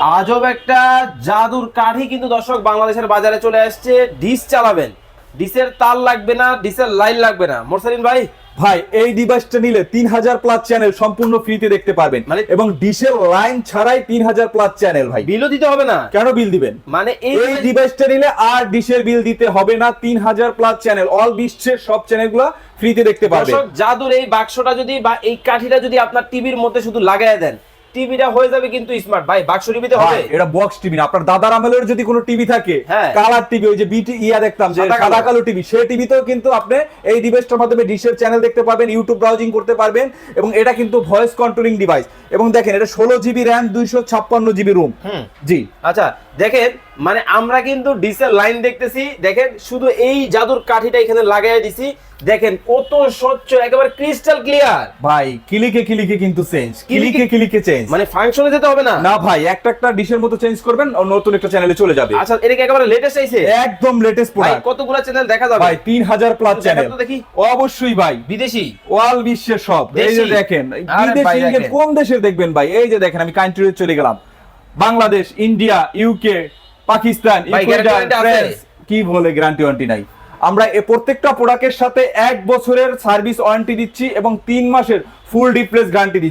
আজব একটা জাদুর কাঠি কিন্তু দর্শক বাংলাদেশের বাজারে চলে আসছে। ডিশ চালাবেন, ডিশের তার লাগবে না, ডিশের লাইন লাগবে না। মোরসালিন ভাই, ভাই এই ডিভাইসটা নিলে 3000 প্লাস চ্যানেল সম্পূর্ণ ফ্রিতে দেখতে পারবেন, মানে এবং ডিশের লাইন ছাড়াই 3000 প্লাস চ্যানেল। ভাই বিলও দিতে হবে না? কেন বিল দিবেন? মানে এই ডিভাইসটা নিলে আর ডিশের বিল দিতে হবে না। 3000 প্লাস চ্যানেল, অল বিশ্বের সব চ্যানেলগুলো ফ্রিতে দেখতে পারবেন। দর্শক, জাদুর এই বাক্সটা যদি বা এই কাঠিটা যদি আপনার টিভির মধ্যে শুধু লাগায় দেন, টিভিটা হয়ে যাবে কিন্তু স্মার্ট। ভাই বাক্স টিভিতে হবে? ভাই, এটা বক্স টিভি না। আপনার দাদার আমলের যদি কোনো টিভি থাকে, হ্যাঁ, কালার টিভি, ওই যে বিটি দেখতাম যে সাদা কালো টিভি, সেই টিভিতেও কিন্তু আপনি এই ডিভাইসটার মাধ্যমে ডিশের চ্যানেল দেখতে পারবেন, ইউটিউব ব্রাউজিং করতে পারবেন। এবং এটা কিন্তু ভয়েস কন্ট্রোলিং ডিভাইস। এবং দেখেন, এটা 16 জিবি র্যাম, 256 জিবি রুম। জি আচ্ছা দেখেন, মানে আমরা কিন্তু ডিসের লাইন দেখতেছি। দেখেন শুধু এই জাদুর কাঠিটা এখানে লাগাই দিছি, দেখেন কত স্বচ্ছ, একেবারে ক্রিস্টাল ক্লিয়ার। ভাই, ক্লিকে ক্লিকে কিন্তু চেঞ্জ, ক্লিকে ক্লিকে চেঞ্জ। মানে ফাংশনে যেতে হবে না? না ভাই, একটা একটা ডিশের মতো চেঞ্জ করবেন, আর নতুন একটা চ্যানেলে চলে যাবে। আচ্ছা, এটা কি একেবারে লেটেস্ট আইছে? একদম লেটেস্ট ভাই প্রোডাক্ট। কতগুলো চ্যানেল দেখা যাবে? ভাই 3000 প্লাস চ্যানেল। দেখি অবশ্যই ভাই, বিদেশি, ওয়াল বিশ্বের সব। এই যে দেখেন, আরে ভাই বিদেশি দেখেন। কোন দেশের দেখবেন ভাই? এই যে দেখেন, আমি কান্ট্রিতে চলে গেলাম, বাংলাদেশ, ইন্ডিয়া, ইউকে, পাকিস্তান, ভাই, ইকুয়েডর, guarantee আছে? ফ্রান্স। কি বলে গ্যারান্টি ওয়ারেন্টি নাই? আমরা এই প্রত্যেকটা প্রোডাক্টের সাথে 1 বছরের সার্ভিস ওয়ারেন্টি দিচ্ছি এবং 3 মাসের ফুল রিপ্লেস গ্যারান্টি দিচ্ছি।